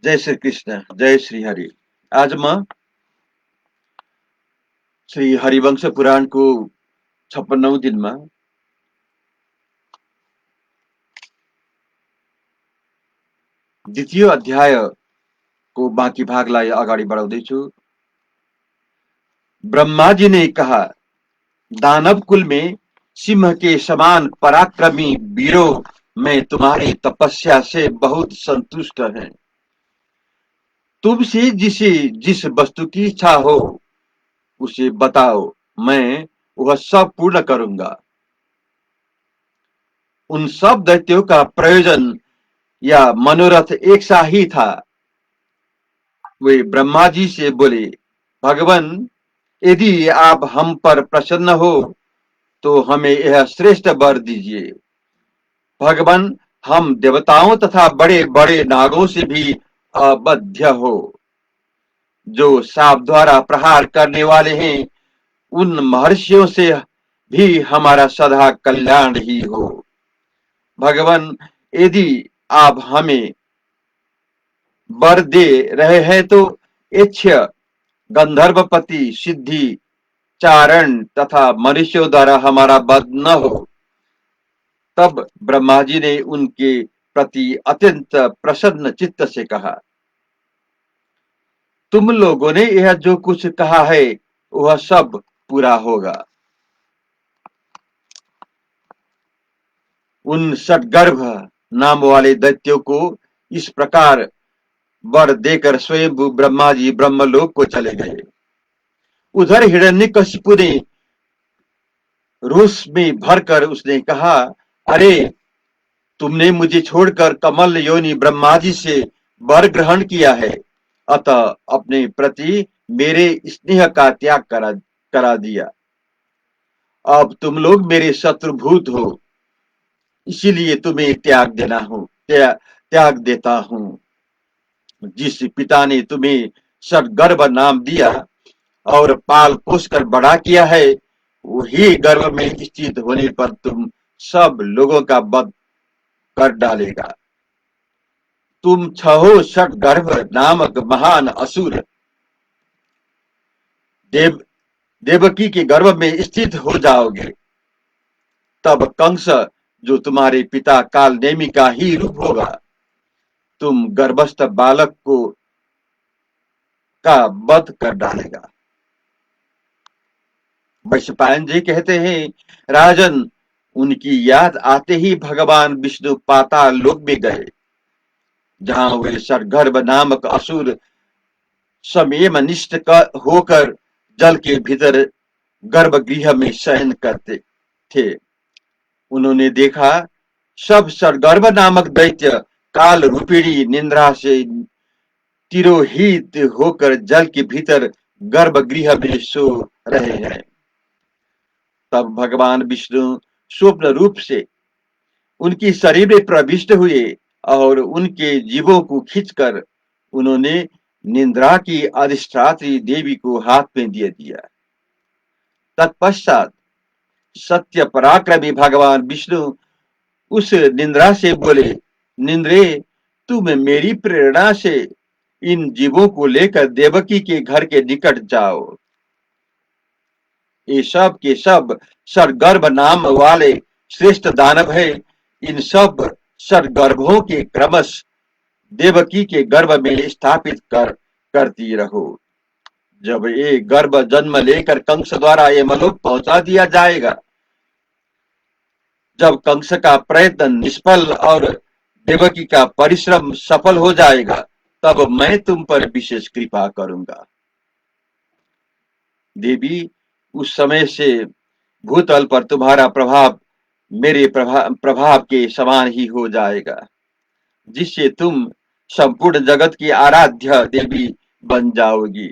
जय श्री कृष्ण, जय श्री हरि। आज म श्री हरिवंश पुराणको 56औं दिनमा द्वितीय अध्यायको बाँकी भागलाई अगाडि बढाउँदैछु। ब्रह्मा जी ने कहा, दानव कुल में सिंह के समान पराक्रमी वीरों में तुम्हारी तपस्या से बहुत संतुष्ट हैं। तुमसे जिस वस्तु की इच्छा हो उसे बताओ, मैं वह सब पूर्ण करूंगा। उन सब दैत्यों का प्रयोजन या मनोरथ एक सा ही था। वे ब्रह्मा जी से बोले, भगवान, यदि आप हम पर प्रसन्न हो तो हमें यह श्रेष्ठ वर दीजिए। भगवान, हम देवताओं तथा बड़े बड़े नागों से भी अबध्य हो, जो सांप द्वारा प्रहार करने वाले हैं, उन महर्षियों से भी हमारा सदा कल्याण ही हो। भगवान, यदि आप हमें वर दे रहे हैं तो यक्ष, गंधर्वपति, सिद्धि, चारण तथा मनुष्यों द्वारा हमारा वध न हो। तब ब्रह्मा जी ने उनके प्रति अत्यंत प्रसन्न चित्त से कहा, तुम लोगों ने यह जो कुछ कहा है वह सब पूरा होगा। उन सटगर्भ नाम वाले दैत्यों को इस प्रकार वर देकर स्वयं ब्रह्मा जी ब्रह्मलोक को चले गए। उधर हिरण्यकशिपु ने रोष में भरकर उसने कहा, अरे, तुमने मुझे छोड़कर कमल योनि ब्रह्मा जी से वर ग्रहण किया है, अतः अपने प्रति मेरे स्नेह का त्याग करा दिया। अब तुम लोग मेरे शत्रुभूत हो, इसीलिए तुम्हें त्याग देता हूं। जिस पिता ने तुम्हें सदगर्भ नाम दिया और पाल पोस कर बड़ा किया है, वही गर्भ में स्थित होने पर तुम सब लोगों का वध कर डालेगा। तुम छहो सटगर्भ नामक महान असुर देव देवकी के गर्भ में स्थित हो जाओगे। तब कंस, जो तुम्हारे पिता काल नेमि का ही रूप होगा, तुम गर्भस्थ बालक को का वध कर डालेगा। वैशंपायन जी कहते हैं, राजन, उनकी याद आते ही भगवान विष्णु पाताल लोक में गए, जहां वे सटगर्भ नामक असुर संयम निष्ठ होकर जल के भीतर गर्भगृह में शयन करते थे। उन्होंने देखा, सब सटगर्भ नामक दैत्य काल रूपिणी निंद्रा से तिरोहित होकर जल के भीतर गर्भगृह में सो रहे हैं। तब भगवान विष्णु स्वप्न रूप से उनकी शरीर में प्रविष्ट हुए और उनके जीवों को खींचकर उन्होंने निंद्रा की अधिष्ठात्री देवी को हाथ में दे दिया। तत्पश्चात सत्य पराक्रमी भगवान विष्णु उस निंद्रा से बोले, निंद्रे, तुम मेरी प्रेरणा से इन जीवों को लेकर देवकी के घर के निकट जाओ। ये सब के सब सटगर्भ नाम वाले श्रेष्ठ दानव है। इन सब सटगर्भों के क्रमश देवकी के गर्भ में स्थापित करती रहो। जब ये गर्भ जन्म लेकर कंस द्वारा यमलोक पहुंचा दिया जाएगा, जब कंस का प्रयत्न निष्फल और देवकी का परिश्रम सफल हो जाएगा, तब मैं तुम पर विशेष कृपा करूंगा। देवी, उस समय से भूतल पर तुम्हारा प्रभाव मेरे प्रभाव के समान ही हो जाएगा, जिससे तुम संपूर्ण जगत की आराध्य देवी बन जाओगी।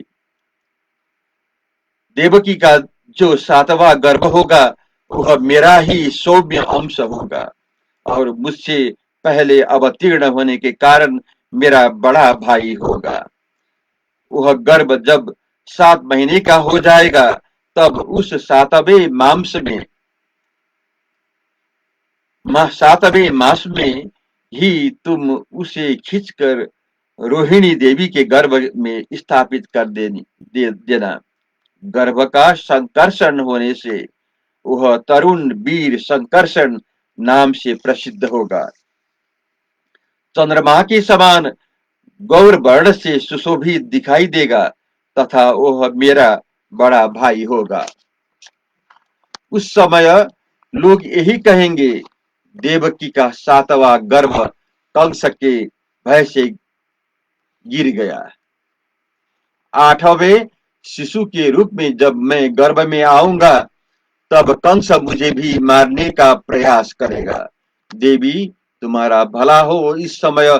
देवकी का जो 7वां गर्भ होगा वह मेरा ही सौम्य अंश होगा और मुझसे पहले अवतीर्ण होने के कारण मेरा बड़ा भाई होगा। वह गर्भ जब 7 महीने का हो जाएगा, तब उस 7वें मास में ही तुम उसे खींचकर रोहिणी देवी के गर्भ में स्थापित कर देना। गर्भ का संकर्षण होने से वह तरुण वीर संकर्षण नाम से प्रसिद्ध होगा। चंद्रमा के समान गौर वर्ण से सुशोभित दिखाई देगा तथा वह मेरा बड़ा भाई होगा। उस समय लोग यही कहेंगे, देवकी का सातवां गर्भ कंस के भय से गिर गया। आठवें शिशु के रूप में जब मैं गर्भ में आऊंगा तब कंस मुझे भी मारने का प्रयास करेगा। देवी तुम्हारा भला हो। इस समय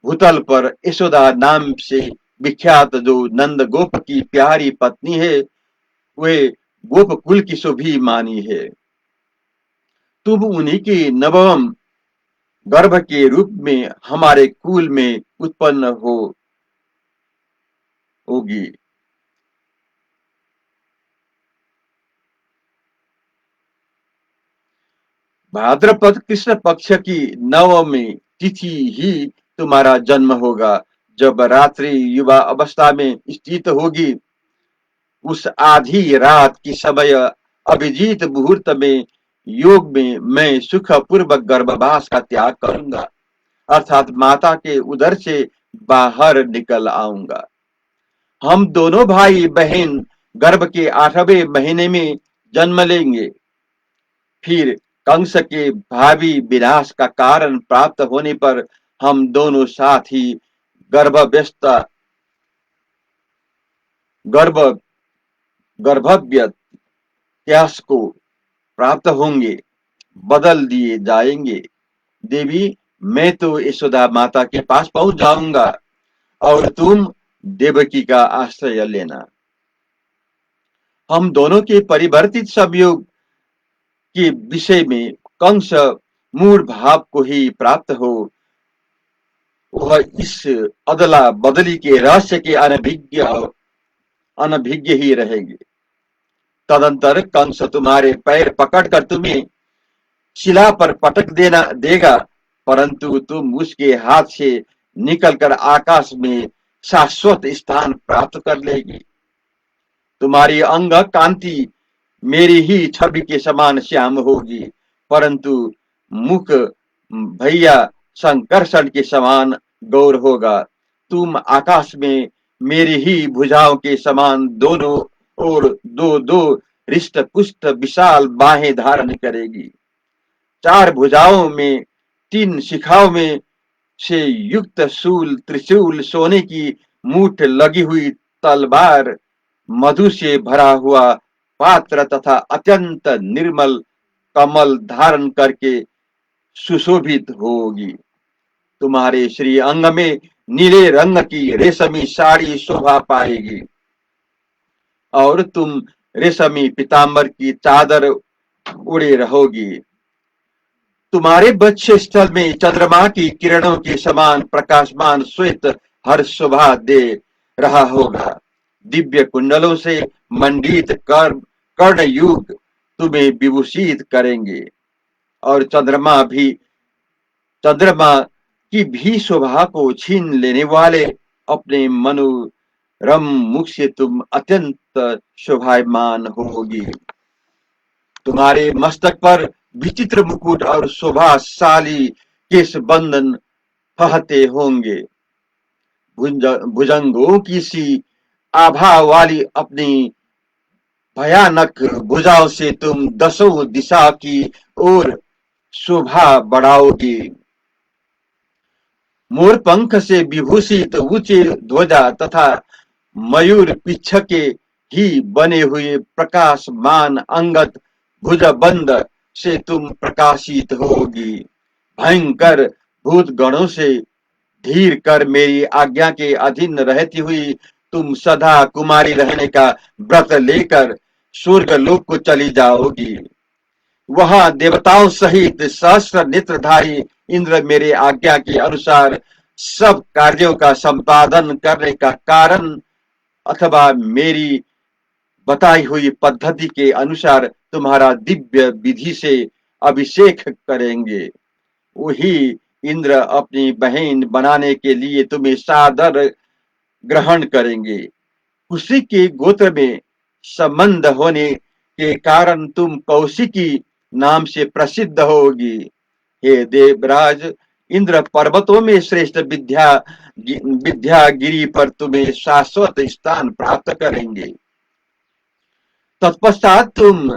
भूतल पर यशोदा नाम से विख्यात जो नंद गोप की प्यारी पत्नी है, वे गोप कुल की शोभी मानी है। तुम उन्हीं की नवम गर्भ के रूप में हमारे कुल में उत्पन्न होगी। भाद्रपद कृष्ण पक्ष की नवमी तिथि ही तुम्हारा जन्म होगा। जब रात्रि युवा अवस्था में स्थित होगी, उस आधी रात की समय अभिजीत मुहूर्त में योग में मैं सुख पूर्वक गर्भवास का त्याग करूंगा, अर्थात माता के उदर से बाहर निकल आऊंगा। हम दोनों भाई बहन गर्भ के 8वें महीने में जन्म लेंगे। फिर कंस के भावी विनाश का कारण प्राप्त होने पर हम दोनों साथ ही गर्भव्यस्त गर्भ गर्भव्यत्यास को प्राप्त होंगे, बदल दिए जाएंगे। देवी मैं तो यशोदा माता के पास पहुंच जाऊंगा और तुम देवकी का आश्रय लेना। हम दोनों के परिवर्तित संयोग के विषय में कंस मूल भाव को ही प्राप्त हो, वह इस अदला बदली के रहस्य के अनभिज्ञ ही रहेंगे। तदंतर कंस तुम्हारे पैर पकड़कर तुम्हें शिला पर पटक देगा, परंतु तुम उसके हाथ से निकलकर आकाश में शाश्वत स्थान प्राप्त कर लेगी। तुम्हारी अंग कांति मेरी ही छवि के समान श्याम होगी, परंतु मुख भैया संकर्षण के समान गौर होगा। तुम आकाश में मेरी ही भुजाओं के समान दोनों और दो दो रिष्ट पुष्ट विशाल बाहें धारण करेगी। 4 भुजाओं में 3 शिखाओं में से युक्त शूल त्रिशूल, सोने की मूठ लगी हुई तलवार, मधु से भरा हुआ पात्र तथा अत्यंत निर्मल कमल धारण करके सुशोभित होगी। तुम्हारे श्री अंग में नीले रंग की रेशमी साड़ी शोभा पाएगी और तुम रेशमी पीतांबर की चादर उड़े रहोगी। तुम्हारे वक्ष स्थल में चंद्रमा की किरणों के समान प्रकाशमान श्वेत हर शोभा दे रहा होगा। दिव्य कुंडलों से मंडित कर्ण युग तुम्हें विभूषित करेंगे और चंद्रमा की भी शोभा को छीन लेने वाले अपने मनोरम मुख से तुम अत्यंत शोभायमान होगी। तुम्हारे मस्तक पर विचित्र मुकुट और शोभाशाली केश बंधन फहते होंगे। भुजंगों की सी आभा वाली अपनी भयानक भुजाओं से तुम दसों दिशा की ओर शोभा बढ़ाओगी। मोर पंख से विभूषित ऊंचे ध्वजा तथा मयूर पिच्छ के ही बने हुए प्रकाशमान अंगत भुजबंद से तुम प्रकाशित होगी। भयंकर भूत गणों से धीर कर मेरी आज्ञा के अधीन रहती हुई तुम सदा कुमारी रहने का व्रत लेकर स्वर्ग लोक को चली जाओगी। वहां देवताओं सहित सहस्र नेत्रधारी इंद्र मेरे आज्ञा के अनुसार सब कार्यों का संपादन करने का कारण अथवा मेरी बताई हुई पद्धति के अनुसार तुम्हारा दिव्य विधि से अभिषेक करेंगे। वही इंद्र अपनी बहन बनाने के लिए तुम्हें सादर ग्रहण करेंगे। उसी के गोत्र में संबंध होने के कारण तुम कौशिकी नाम से प्रसिद्ध होगी। हे देवराज, इंद्र पर्वतों में श्रेष्ठ विद्यागिरी पर तुम्हें शाश्वत स्थान प्राप्त करेंगे। तत्पश्चात तुम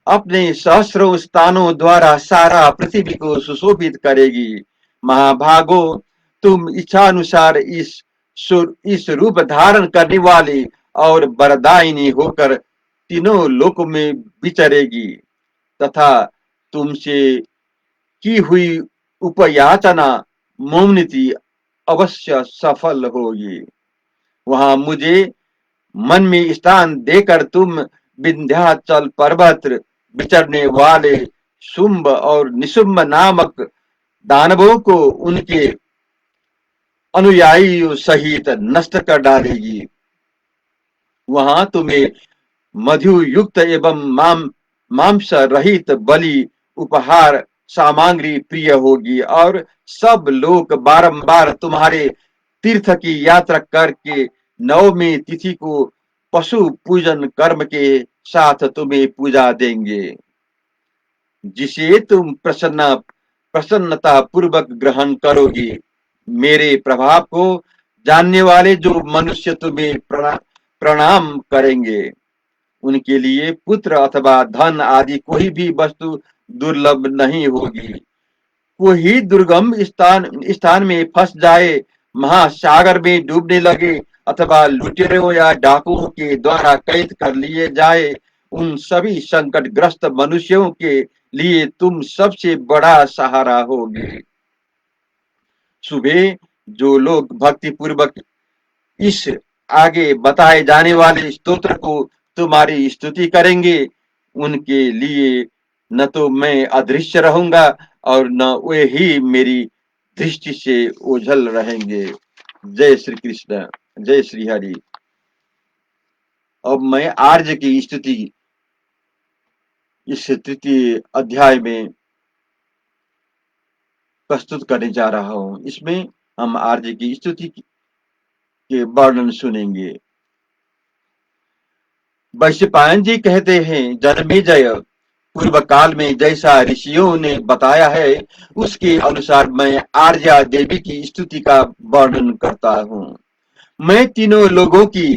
अपने सहस्रों स्थानों द्वारा सारा पृथ्वी को सुशोभित करेगी। महाभागो, तुम इच्छानुसार इस रूप धारण करने वाली और वरदायिनी होकर तीनों लोक में विचरेगी तथा तुमसे की हुई उपयाचना मोमनीति अवश्य सफल होगी। वहां मुझे मन में स्थान देकर तुम विंध्याचल पर्वत विचरने वाले शुंभ और निशुंभ नामक दानवों को उनके अनुयायियों सहित नष्ट कर डालेगी। वहां तुम्हें मधु युक्त एवं मांस रहित बलि उपहार सामग्री प्रिय होगी और सब लोग बारंबार तुम्हारे तीर्थ की यात्रा करके नवमी तिथि को पशु पूजन कर्म के साथ तुम्हें पूजा देंगे, जिसे तुम प्रसन्नता पूर्वक ग्रहण करोगी। मेरे प्रभाव को जानने वाले जो मनुष्य तुम्हें प्रणाम करेंगे, उनके लिए पुत्र अथवा धन आदि कोई भी वस्तु दुर्लभ नहीं होगी। कोई दुर्गम स्थान में फंस जाए, महासागर में डूबने लगे अथवा लुटेरों या डाकुओं के द्वारा कैद कर लिए जाए, उन सभी संकटग्रस्त मनुष्यों के लिए तुम सबसे बड़ा सहारा होगे। सुबह जो लोग भक्ति पूर्वक इस आगे बताए जाने वाले स्तोत्र को तुम्हारी स्तुति करेंगे, उनके लिए न तो मैं अदृश्य रहूंगा और न वे ही मेरी दृष्टि से ओझल रहेंगे। जय श्री कृष्ण, जय श्री हरि। अब मैं आर्य की स्तुति इस तृतीय अध्याय में प्रस्तुत करने जा रहा हूं। इसमें हम आर्य की स्तुति के वर्णन सुनेंगे। वैशंपायन जी कहते हैं, जन्मेजय, पूर्व काल में जैसा ऋषियों ने बताया है उसके अनुसार मैं आर्या देवी की स्तुति का वर्णन करता हूँ। मैं तीनों लोगों की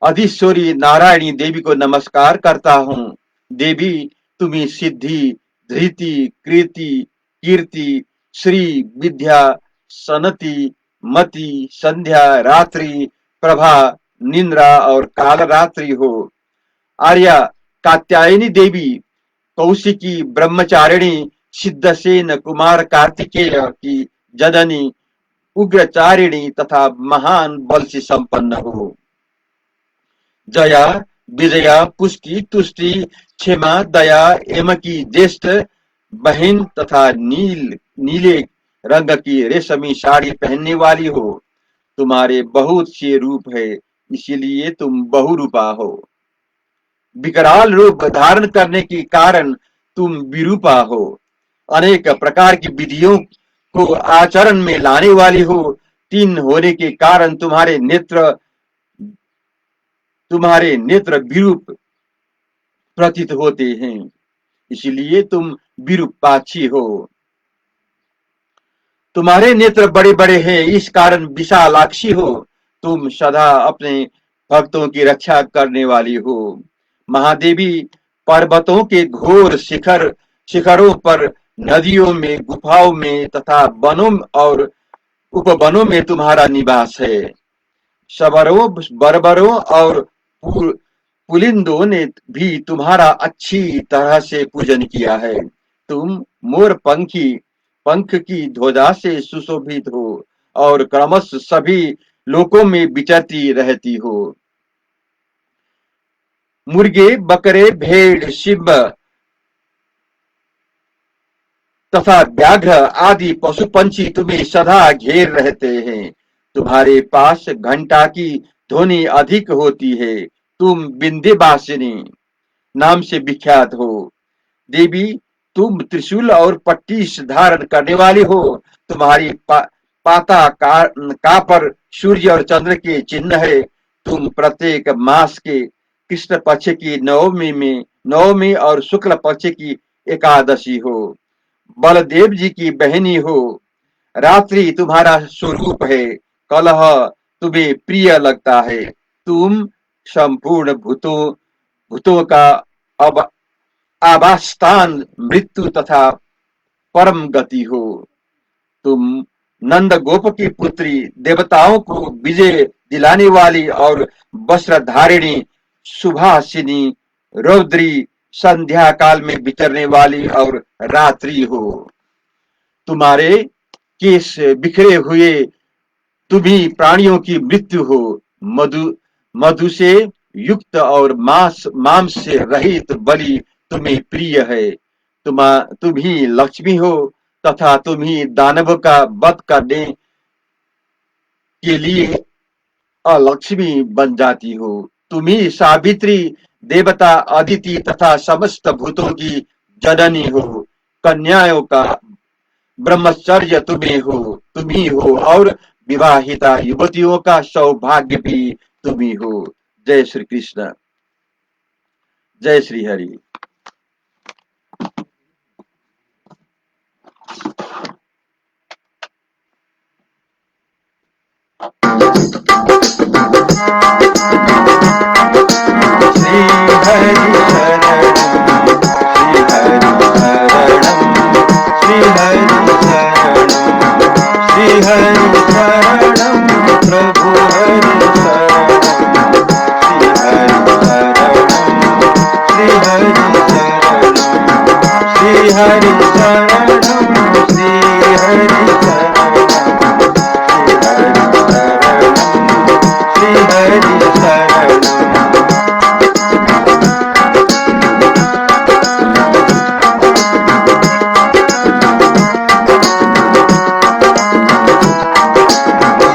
अधीश्वरी नारायणी देवी को नमस्कार करता हूँ। देवी, तुम्हें सिद्धि, धृति, कृति, कीर्ति, श्री, विद्या, सनति, मति, संध्या, रात्रि, प्रभा, निंद्रा और कालरात्रि हो। आर्या कात्यायनी देवी, कौशिकी ब्रह्मचारिणी, सिद्धसेन कुमार कार्तिकेय की जननी, उग्रचारिणी तथा महान बल से संपन्न हो। जया, विजया, पुष्टि, तुष्टि, क्षमा, दया एवं की ज्येष्ठ बहन तथा नीले रंग की रेशमी साड़ी पहनने वाली हो। तुम्हारे बहुत से रूप है, इसीलिए तुम बहुरूपा हो। विकराल रूप धारण करने के कारण तुम विरूपा हो। अनेक प्रकार की विधियों को आचरण में लाने वाली हो। तीन होने के कारण तुम्हारे नेत्र विरूप प्रतीत होते हैं, इसलिए तुम विरूपाक्षी हो। तुम्हारे नेत्र बड़े बड़े हैं, इस कारण विशालाक्षी हो। तुम सदा अपने भक्तों की रक्षा करने वाली हो। महादेवी, पर्वतों के घोर शिखरों पर, नदियों में, गुफाओं में तथा वनों और उपवनों में तुम्हारा निवास है। शबरों, बर्बरों और पुलिंदों ने भी तुम्हारा अच्छी तरह से पूजन किया है। तुम मोर पंख की ध्वजा से सुशोभित हो और क्रमश सभी लोकों में विचरती रहती हो। मुर्गे, बकरे, भेड़, सिंह तथा व्याघ्र आदि पशु पंछी तुम्हें सदा घेर रहते हैं। तुम्हारे पास घंटा की ध्वनि अधिक होती है। तुम विंध्यवासिनी नाम से विख्यात हो। देवी, तुम त्रिशूल और पट्टीस धारण करने वाली हो। तुम्हारी पाता का पर सूर्य और चंद्र के चिन्ह है। तुम प्रत्येक मास के कृष्ण पक्ष की नवमी और शुक्ल पक्ष की एकादशी हो। बलदेव जी की बहनी हो। रात्रि तुम्हारा स्वरूप है। कलह तुम्हें प्रिय लगता है। तुम संपूर्ण भूतों का अब आवास स्थान मृत्यु तथा परम गति हो। तुम नंद गोप की पुत्री, देवताओं को विजय दिलाने वाली और वस्त्र धारिणी, सुभाषिनी, रौद्री, संध्या काल में विचरने वाली और रात्रि हो। तुम्हारे केस बिखरे हुए, तुम्ही प्राणियों की मृत्यु हो। मधु मधु से युक्त और मांस से रहित बलि तुम्हें प्रिय है। तुम ही लक्ष्मी हो तथा तुम ही दानव का वध करने के लिए अलक्ष्मी बन जाती हो। तुम ही सावित्री, देवता, अदिति तथा समस्त भूतों की जननी हो। कन्याओं का ब्रह्मचर्य तुम ही हो और विवाहिता युवतियों का सौभाग्य भी तुम ही हो। जय श्री कृष्ण। जय श्री हरि। श्री हरि शरणम, श्री हरि शरणम, श्री हरि शरणम, श्री हरि शरणम, प्रभु हरि शरणम, श्री हरि शरणम, श्री हरि शरणम, श्री हरि शरणम, श्री हरि शरणम, श्री हरि शरणम।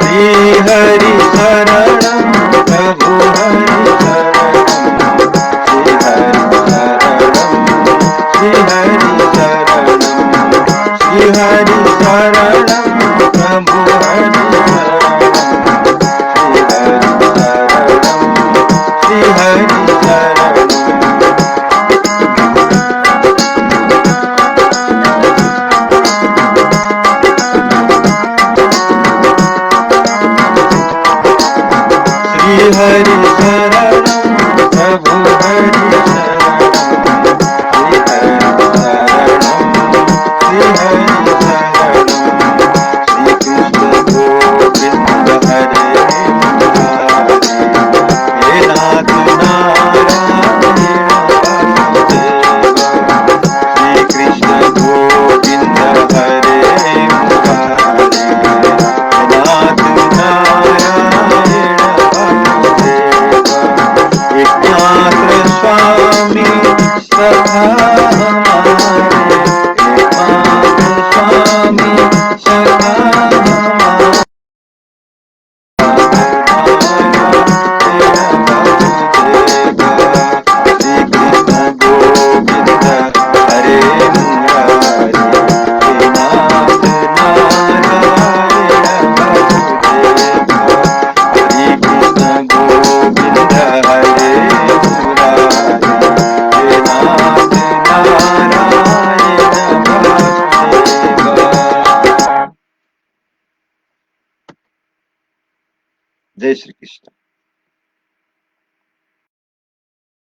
श्री हरि शरणम, प्रभु हरि शरणम, श्री हरि शरणम, श्री हरि शरणम, श्री हरि शरणम, प्रभु हरि शरणम, श्री हरि शरणम, श्री हरि शरणम। श्री हरि शरणम, प्रभु हरि शरणम, श्री हरि शरणम, श्री हरि शरणम, श्री कृष्ण गोविंद हरे मुरारी, हे नाथ नारायण वासुदेव, श्री कृष्ण गोविंद हरे मुरारी, हे नाथ नारायण एकमात्र स्वामी सखा हमारे, एकमात्र स्वामी सखा हमारे, श्री कृष्ण गोविंद हरे मुरारी, हे नाथ नारायण वासुदेव, श्री कृष्ण गोविंद हरे मुरारी, हे नाथ नारायण वासुदेव। जय श्री कृष्ण।